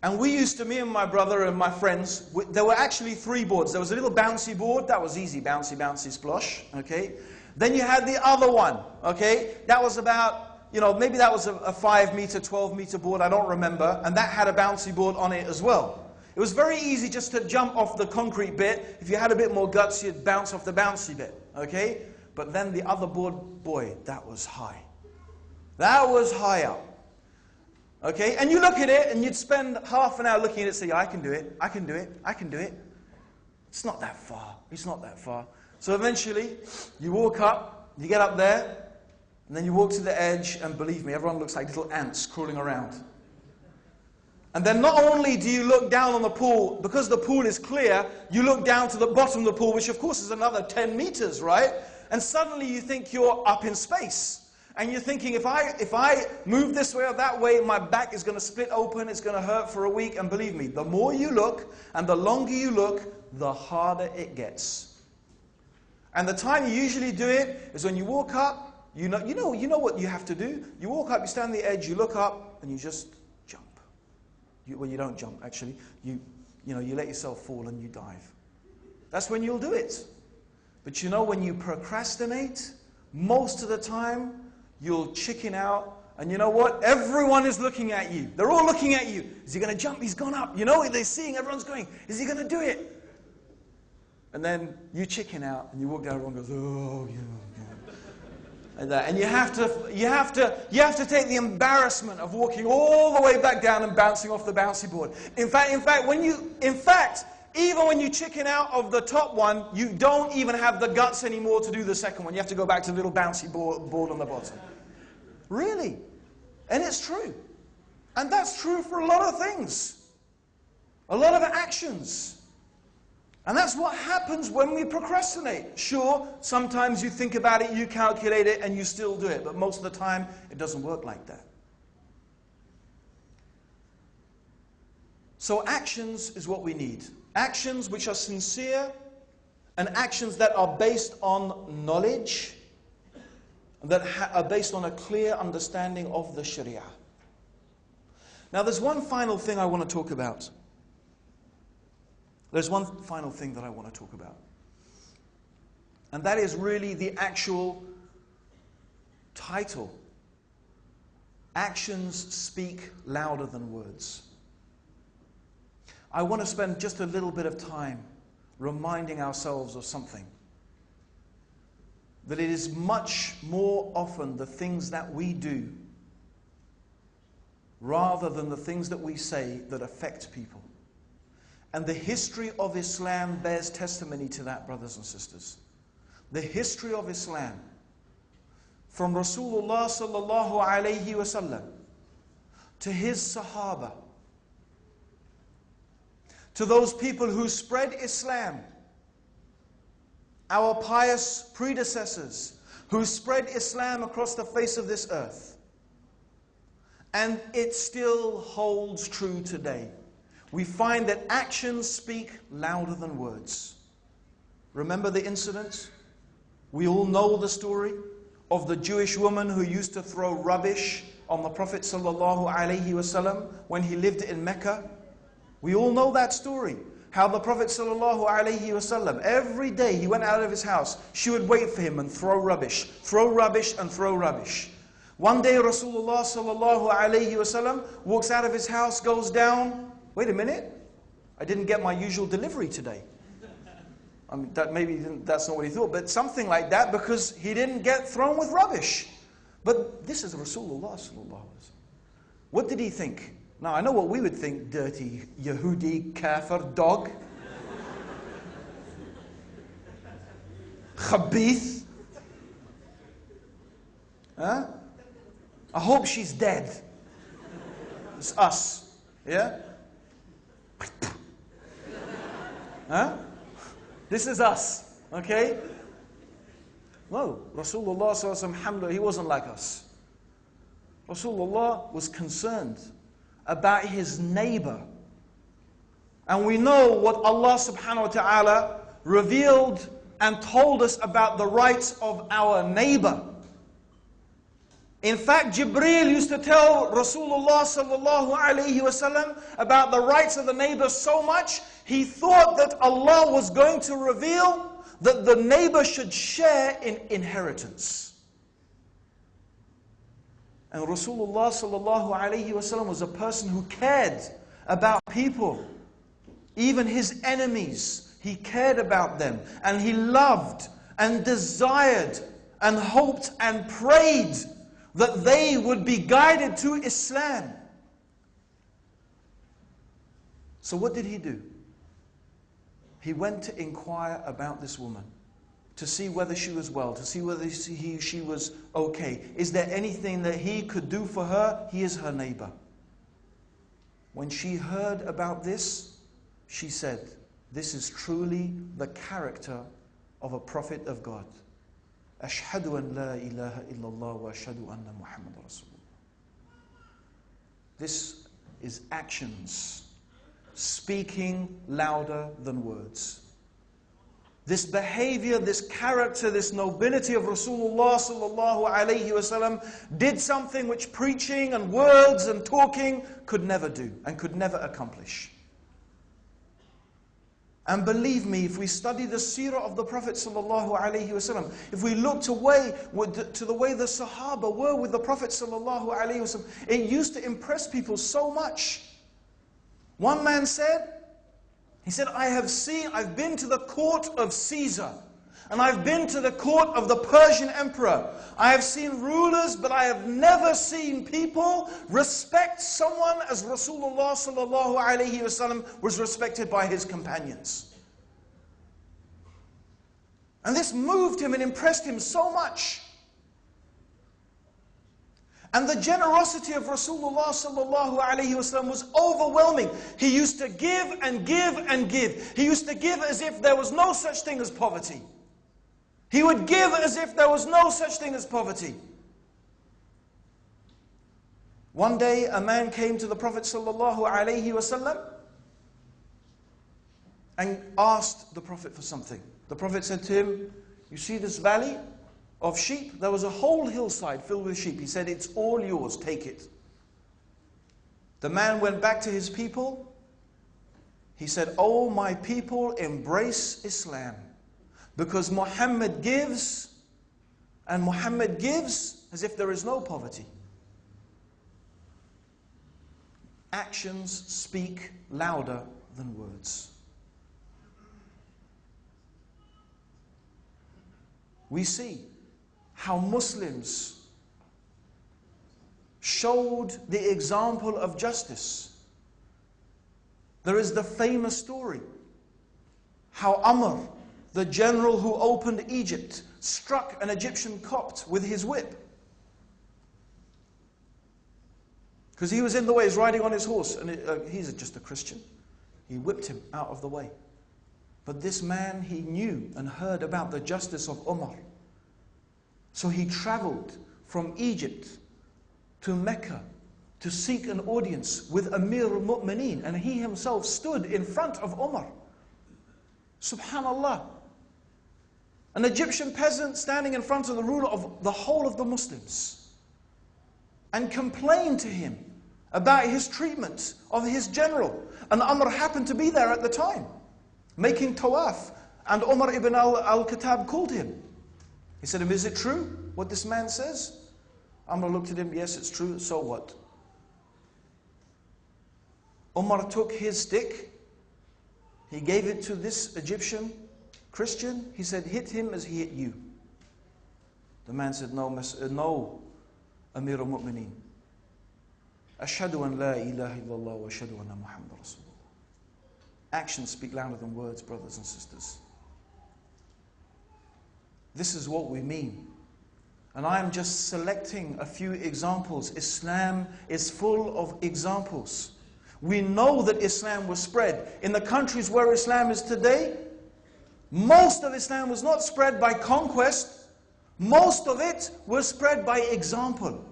And we used to, me and my brother and my friends, there were actually 3 boards. There was a little bouncy board, that was easy, bouncy, bouncy, splosh, okay? Then you had the other one, okay? That was about, maybe that was a 5 meter, 12 meter board, I don't remember, and that had a bouncy board on it as well. It was very easy just to jump off the concrete bit. If you had a bit more guts, you'd bounce off the bouncy bit, okay? But then the other board, boy, that was high. That was high up. Okay, and you look at it and you'd spend half an hour looking at it and say, I can do it, I can do it, I can do it. It's not that far, it's not that far. So eventually, you walk up, you get up there, and then you walk to the edge, and believe me, everyone looks like little ants crawling around. And then not only do you look down on the pool, because the pool is clear, you look down to the bottom of the pool, which of course is another 10 meters, right? And suddenly you think you're up in space. And you're thinking, if I move this way or that way, my back is going to split open, it's going to hurt for a week. And believe me, the more you look and the longer you look, the harder it gets. And the time you usually do it is when you walk up, you know what you have to do. You walk up, you stand on the edge, you look up, and you just jump. Well, you don't jump, actually. You let yourself fall and you dive. That's when you'll do it. But you know, when you procrastinate, most of the time, you'll chicken out. And you know what? Everyone is looking at you. They're all looking at you. Is he going to jump? He's gone up. You know, they're seeing, everyone's going, is he going to do it? And then you chicken out and you walk down, everyone goes, oh, yeah. Like that. And you have to take the embarrassment of walking all the way back down and bouncing off the bouncy board. In fact, even when you chicken out of the top one, you don't even have the guts anymore to do the second one. You have to go back to the little bouncy board on the bottom. Really? And it's true. And that's true for a lot of things. A lot of actions. And that's what happens when we procrastinate. Sure, sometimes you think about it, you calculate it, and you still do it. But most of the time, it doesn't work like that. So actions is what we need. Actions which are sincere, and actions that are based on knowledge, that are based on a clear understanding of the Sharia. Now there's one final thing I want to talk about. There's one final thing that I want to talk about. And that is really the actual title. Actions speak louder than words. I want to spend just a little bit of time reminding ourselves of something. That it is much more often the things that we do rather than the things that we say that affect people. And the history of Islam bears testimony to that, brothers and sisters. The history of Islam, from Rasulullah sallallahu alayhi wasallam to his Sahaba, to those people who spread Islam, our pious predecessors who spread Islam across the face of this earth. And it still holds true today. We find that actions speak louder than words. Remember the incident? We all know the story of the Jewish woman who used to throw rubbish on the Prophet ﷺ when he lived in Mecca. We all know that story. How the Prophet ﷺ, every day he went out of his house, she would wait for him and throw rubbish and throw rubbish. One day Rasulullah ﷺ walks out of his house, goes down. Wait a minute, I didn't get my usual delivery today. I mean, that's not what he thought, but something like that, because he didn't get thrown with rubbish. But this is Rasulullah sallallahu alaihi wasallam. What did he think? Now I know what we would think: dirty Yehudi, kafir, dog, khabith. Huh? I hope she's dead. It's us, yeah. Huh? This is us, okay? No, Rasulullah sallallahu alaihi wasallam, he wasn't like us. Rasulullah was concerned about his neighbor. And we know what Allah subhanahu wa ta'ala revealed and told us about the rights of our neighbor. In fact, Jibreel used to tell Rasulullah sallallahu alayhi wasallam about the rights of the neighbor so much, he thought that Allah was going to reveal that the neighbor should share in inheritance. And Rasulullah sallallahu alayhi wasallam was a person who cared about people, even his enemies. He cared about them, and he loved and desired and hoped and prayed that they would be guided to Islam. So what did he do? He went to inquire about this woman, to see whether she was well, to see whether she was okay. Is there anything that he could do for her? He is her neighbor. When she heard about this, she said, this is truly the character of a prophet of God. Ashhadu an la ilaha illallah wa ashhadu anna Muhammad Rasulullah. This is actions speaking louder than words. This behavior, this character, this nobility of Rasulullah sallallahu alayhi wasallam did something which preaching and words and talking could never do and could never accomplish. And believe me, if we study the seerah of the Prophet ﷺ, if we looked away to the way the Sahaba were with the Prophet ﷺ, it used to impress people so much. One man said, he said, I've been to the court of Caesar, and I've been to the court of the Persian emperor. I have seen rulers, but I have never seen people respect someone as Rasulullah sallallahu alaihi wasallam was respected by his companions. And this moved him and impressed him so much. And the generosity of Rasulullah sallallahu alaihi wasallam was overwhelming. He used to give and give and give. He used to give as if there was no such thing as poverty. He would give as if there was no such thing as poverty. One day a man came to the Prophet sallallahu alaihi wasallam and asked the Prophet for something. The Prophet said to him, you see this valley of sheep? There was a whole hillside filled with sheep. He said, it's all yours, take it. The man went back to his people. He said, oh my people, embrace Islam. Because Muhammad gives, and Muhammad gives as if there is no poverty. Actions speak louder than words. We see how Muslims showed the example of justice. There is the famous story how Amr, the general who opened Egypt, struck an Egyptian Copt with his whip. Because he was in the way, he's riding on his horse, and he's just a Christian. He whipped him out of the way. But this man, he knew and heard about the justice of Umar. So he traveled from Egypt to Mecca to seek an audience with Amir al-Mu'mineen, and he himself stood in front of Umar. Subhanallah. An Egyptian peasant standing in front of the ruler of the whole of the Muslims and complained to him about his treatment of his general. And Umar happened to be there at the time, making tawaf. And Umar ibn al-Khattab called him. He said to him, is it true what this man says? Umar looked at him, yes, it's true, so what? Umar took his stick, he gave it to this Egyptian Christian. He said, hit him as he hit you. The man said, no, Amir al-Mu'mineen. Ashhadu an la ilaha illallah wa ashhadu anna Muhammad Rasulullah. Actions speak louder than words, brothers and sisters. This is what we mean. And I am just selecting a few examples. Islam is full of examples. We know that Islam was spread. In the countries where Islam is today, most of Islam was not spread by conquest. Most of it was spread by example.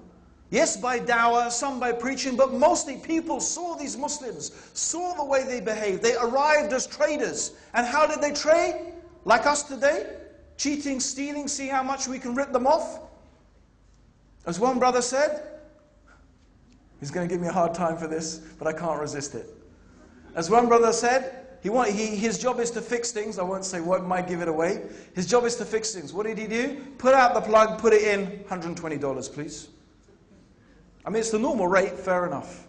Yes, by dawah, some by preaching, but mostly people saw these Muslims, saw the way they behaved. They arrived as traders. And how did they trade? Like us today? Cheating, stealing, see how much we can rip them off? As one brother said, he's going to give me a hard time for this, but I can't resist it. As one brother said, his job is to fix things. I won't say what, might give it away. His job is to fix things. What did he do? Put out the plug, put it in, $120, please. I mean, it's the normal rate, fair enough.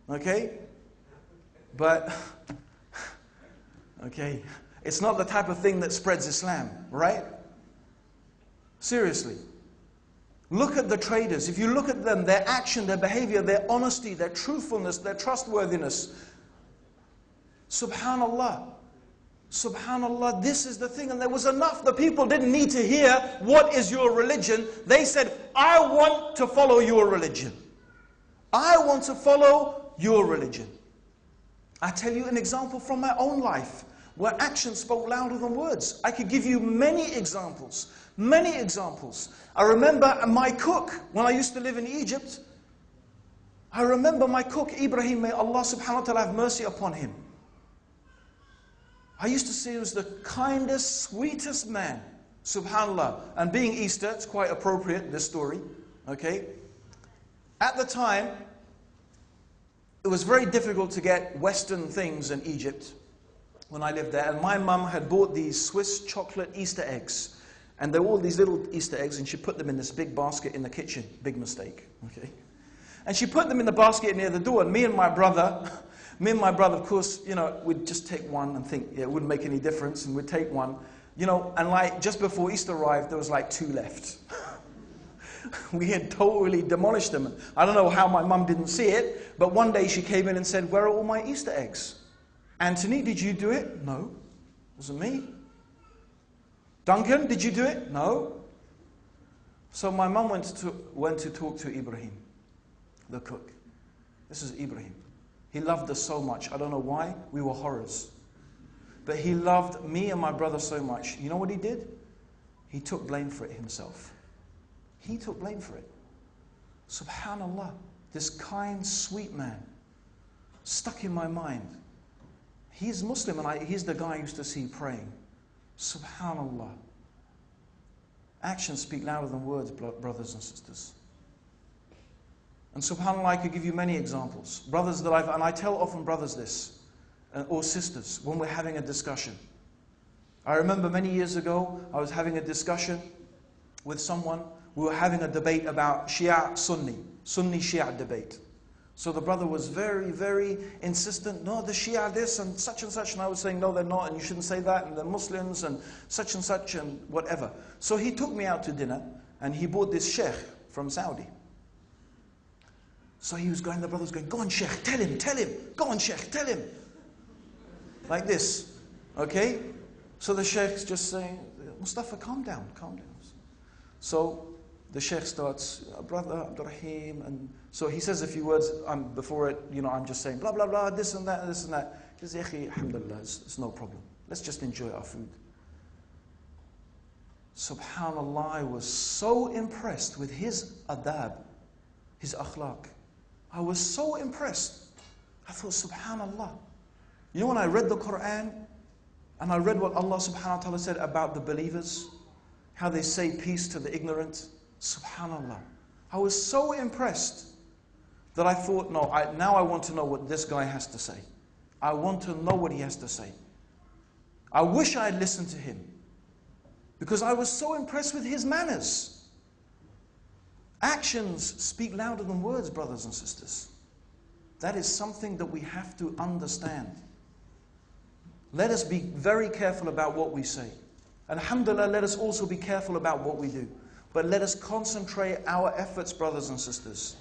Okay? But, okay, it's not the type of thing that spreads Islam, right? Seriously. Look at the traders. If you look at them, their action, their behavior, their honesty, their truthfulness, their trustworthiness. Subhanallah. Subhanallah, this is the thing. And there was enough. The people didn't need to hear, what is your religion? They said, I want to follow your religion. I want to follow your religion. I tell you an example from my own life, where action spoke louder than words. I could give you many examples. Many examples. I remember my cook, when I used to live in Egypt, I remember my cook, Ibrahim, may Allah subhanahu wa ta'ala have mercy upon him. I used to see he was the kindest, sweetest man. Subhanallah. And being Easter, it's quite appropriate, this story. Okay? At the time, it was very difficult to get Western things in Egypt. when I lived there, and my mum had bought these Swiss chocolate Easter eggs. And they were all these little Easter eggs, and she put them in this big basket in the kitchen. Big mistake, okay? And she put them in the basket near the door, and me and my brother, of course, you know, we'd just take one and think, yeah, it wouldn't make any difference, and we'd take one, you know, and like just before Easter arrived, there was like 2 left. We had totally demolished them. I don't know how my mum didn't see it, but one day she came in and said, "Where are all my Easter eggs? Anthony, did you do it?" "No, it wasn't me." "Duncan, did you do it?" "No." So my mum went to talk to Ibrahim, the cook. This is Ibrahim. He loved us so much. I don't know why. We were horrors. But he loved me and my brother so much. You know what he did? He took blame for it himself. He took blame for it. Subhanallah. This kind, sweet man. Stuck in my mind. He's Muslim, and he's the guy I used to see praying. Subhanallah. Actions speak louder than words, brothers and sisters. And subhanAllah, I could give you many examples. Brothers that and I tell often brothers this, or sisters, when we're having a discussion. I remember many years ago, I was having a discussion with someone. We were having a debate about Shia Sunni Shia debate. So the brother was very, very insistent. "No, the Shia this and such, and I was saying, "No, they're not, and you shouldn't say that, and they're Muslims, and such, and whatever." So he took me out to dinner, and he bought this sheikh from Saudi. So he was going, the brother was going, "Go on, sheikh, tell him, go on, sheikh, tell him." Like this, okay? So the sheikh's just saying, "Mustafa, calm down. So the sheikh starts, "Brother Abdur Raheem," and so he says a few words before it, you know, I'm just saying, blah, blah, blah, this and that, and this and that. He says, "Yakhi, alhamdulillah, it's no problem. Let's just enjoy our food." Subhanallah, I was so impressed with his adab, his akhlaq. I was so impressed. I thought, subhanallah. You know, when I read the Quran, and I read what Allah subhanahu wa ta'ala said about the believers, how they say peace to the ignorant, subhanallah. I was so impressed that I thought, no, now I want to know what this guy has to say. I want to know what he has to say. I wish I had listened to him, because I was so impressed with his manners. Actions speak louder than words, brothers and sisters. That is something that we have to understand. Let us be very careful about what we say. Alhamdulillah, let us also be careful about what we do. But let us concentrate our efforts, brothers and sisters,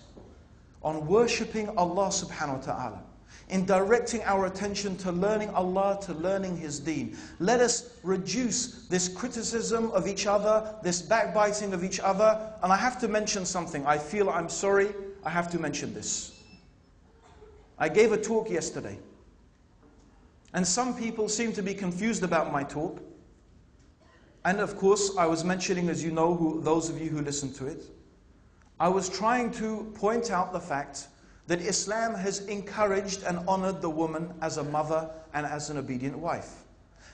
on worshipping Allah subhanahu wa ta'ala, in directing our attention to learning Allah, to learning His deen. Let us reduce this criticism of each other, this backbiting of each other. And I have to mention something. I feel I'm sorry, I have to mention this. I gave a talk yesterday, and some people seem to be confused about my talk. And of course, I was mentioning, as you know, those of you who listened to it, I was trying to point out the fact that Islam has encouraged and honored the woman as a mother and as an obedient wife.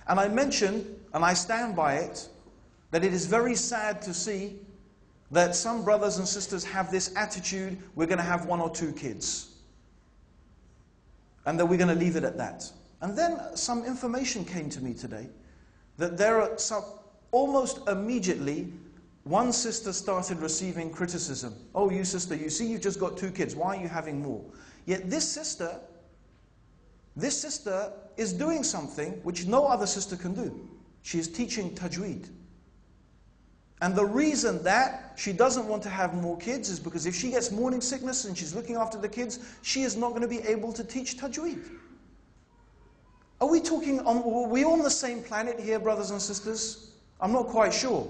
And I mentioned, and I stand by it, that it is very sad to see that some brothers and sisters have this attitude, we're going to have 1 or 2 kids. And that we're going to leave it at that. And then some information came to me today that there are some, almost immediately, one sister started receiving criticism. "Oh, you sister, you see you've just got 2 kids. Why are you having more?" Yet this sister is doing something which no other sister can do. She is teaching tajweed. And the reason that she doesn't want to have more kids is because if she gets morning sickness and she's looking after the kids, she is not going to be able to teach tajweed. Are we on the same planet here, brothers and sisters? I'm not quite sure.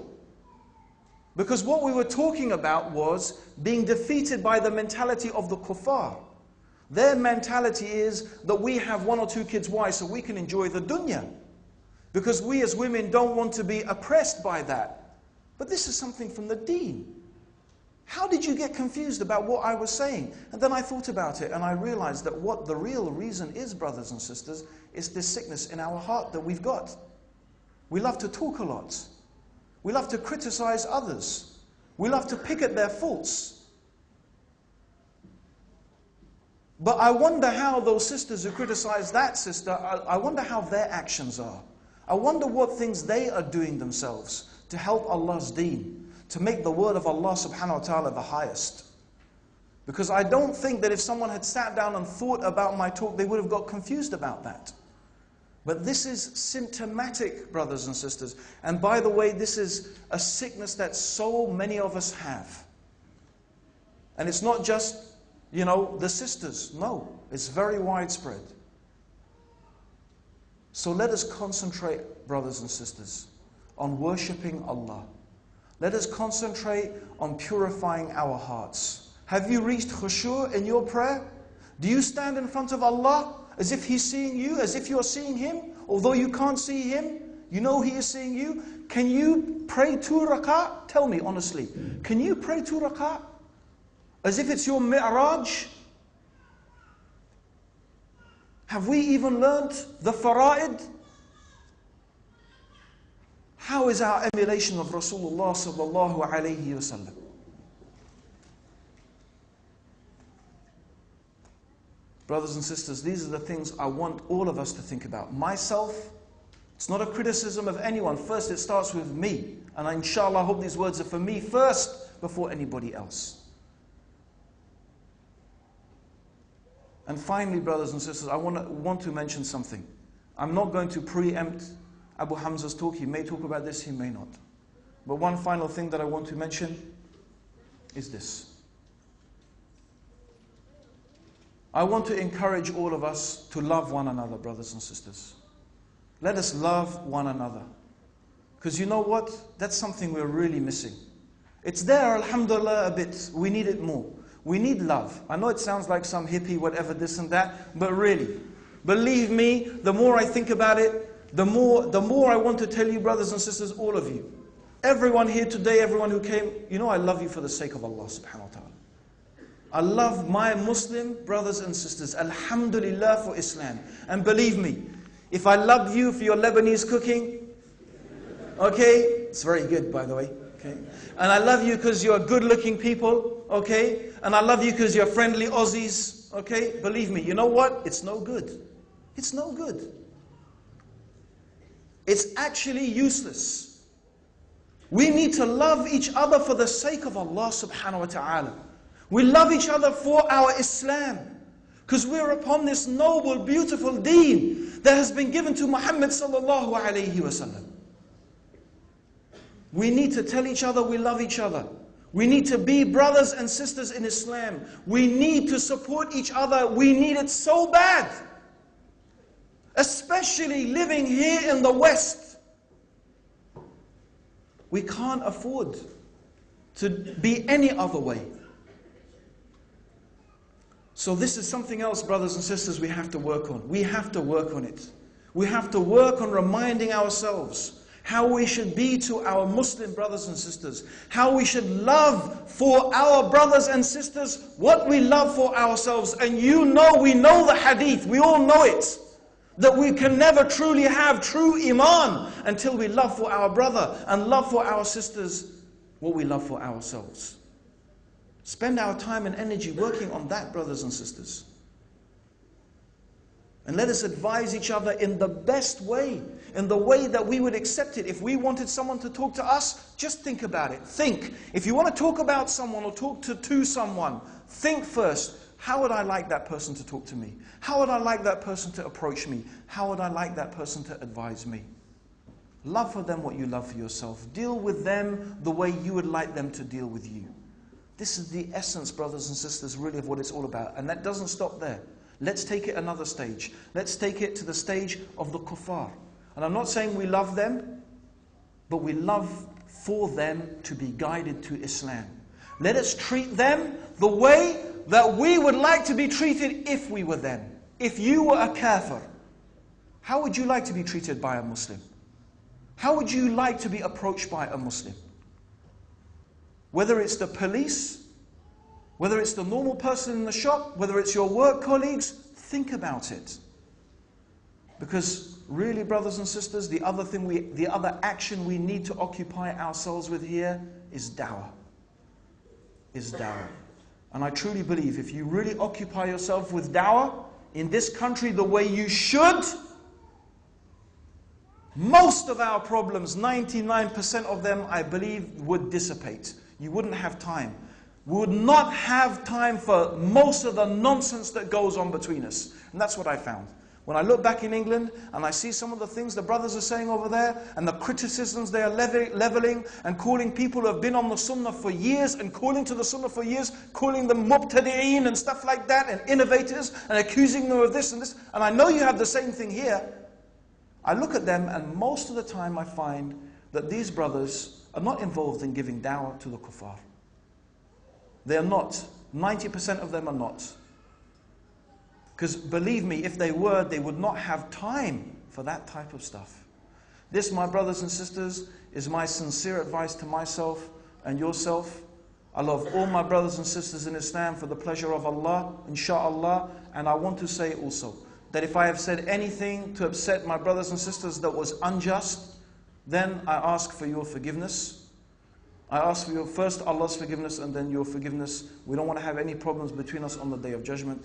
Because what we were talking about was being defeated by the mentality of the kuffar. Their mentality is that we have 1 or 2 kids. Why? So we can enjoy the dunya. Because we as women don't want to be oppressed by that. But this is something from the deen. How did you get confused about what I was saying? And then I thought about it, and I realized that what the real reason is, brothers and sisters, is this sickness in our heart that we've got. We love to talk a lot. We love to criticize others. We love to pick at their faults. But I wonder how those sisters who criticize that sister, I wonder how their actions are. I wonder what things they are doing themselves to help Allah's deen, to make the word of Allah subhanahu wa ta'ala the highest. Because I don't think that if someone had sat down and thought about my talk, they would have got confused about that. But this is symptomatic, brothers and sisters. And by the way, this is a sickness that so many of us have. And it's not just, the sisters. No, it's very widespread. So let us concentrate, brothers and sisters, on worshipping Allah. Let us concentrate on purifying our hearts. Have you reached khushu' in your prayer? Do you stand in front of Allah as if He's seeing you, as if you're seeing Him? Although you can't see Him, you know He is seeing you. Can you pray 2 rak'ah? Tell me honestly, can you pray 2 rak'ah? As if it's your mi'raj? Have we even learnt the fara'id? How is our emulation of Rasulullah sallallahu alayhi wa sallam? Brothers and sisters, these are the things I want all of us to think about. Myself, it's not a criticism of anyone. First, it starts with me. And inshallah, I hope these words are for me first before anybody else. And finally, brothers and sisters, I want to mention something. I'm not going to preempt Abu Hamza's talk. He may talk about this, he may not. But one final thing that I want to mention is this. I want to encourage all of us to love one another, brothers and sisters. Let us love one another. Because you know what? That's something we're really missing. It's there, alhamdulillah, a bit. We need it more. We need love. I know it sounds like some hippie, whatever, this and that, but really, believe me, the more I think about it, the more I want to tell you, brothers and sisters, all of you. Everyone here today, everyone who came, I love you for the sake of Allah subhanahu wa ta'ala. I love my Muslim brothers and sisters. Alhamdulillah for Islam. And believe me, if I love you for your Lebanese cooking, okay, it's very good by the way, okay, and I love you because you're good looking people, okay, and I love you because you're friendly Aussies, okay, believe me, you know what? It's no good. It's no good. It's actually useless. We need to love each other for the sake of Allah subhanahu wa ta'ala. We love each other for our Islam. Because we're upon this noble, beautiful deen that has been given to Muhammad sallallahu alayhi wa sallam. We need to tell each other we love each other. We need to be brothers and sisters in Islam. We need to support each other. We need it so bad. Especially living here in the West. We can't afford to be any other way. So this is something else, brothers and sisters, we have to work on. We have to work on it. We have to work on reminding ourselves how we should be to our Muslim brothers and sisters, how we should love for our brothers and sisters what we love for ourselves. And we know the hadith, we all know it, that we can never truly have true iman until we love for our brother and love for our sisters what we love for ourselves. Spend our time and energy working on that, brothers and sisters. And let us advise each other in the best way, in the way that we would accept it. If we wanted someone to talk to us, just think about it. Think. If you want to talk about someone or talk to someone, think first, how would I like that person to talk to me? How would I like that person to approach me? How would I like that person to advise me? Love for them what you love for yourself. Deal with them the way you would like them to deal with you. This is the essence, brothers and sisters, really of what it's all about. And that doesn't stop there. Let's take it another stage. Let's take it to the stage of the kuffar. And I'm not saying we love them, but we love for them to be guided to Islam. Let us treat them the way that we would like to be treated if we were them. If you were a kafir, how would you like to be treated by a Muslim? How would you like to be approached by a Muslim? Whether it's the police, whether it's the normal person in the shop, whether it's your work colleagues, think about it. Because really, brothers and sisters, the other action we need to occupy ourselves with here is da'wah. And I truly believe if you really occupy yourself with da'wah in this country the way you should, most of our problems, 99% of them, I believe, would dissipate. You wouldn't have time. We would not have time for most of the nonsense that goes on between us. And that's what I found. When I look back in England and I see some of the things the brothers are saying over there and the criticisms they are leveling and calling people who have been on the sunnah for years and calling to the sunnah for years, calling them mubtadi'een and stuff like that and innovators and accusing them of this and this. And I know you have the same thing here. I look at them and most of the time I find that these brothers are not involved in giving da'wah to the kuffar. They are not. 90% of them are not. Because believe me, if they were, they would not have time for that type of stuff. This, my brothers and sisters, is my sincere advice to myself and yourself. I love all my brothers and sisters in Islam for the pleasure of Allah, inshaAllah. And I want to say also that if I have said anything to upset my brothers and sisters that was unjust, then I ask for your forgiveness. I ask for your first Allah's forgiveness and then your forgiveness. We don't want to have any problems between us on the Day of Judgment.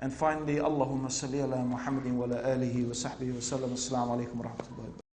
And finally, Allahumma salli ala Muhammadin wa ala alihi wa sahbihi wa sallam. Assalamu alaikum wa rahmatullahi wa barakatuh.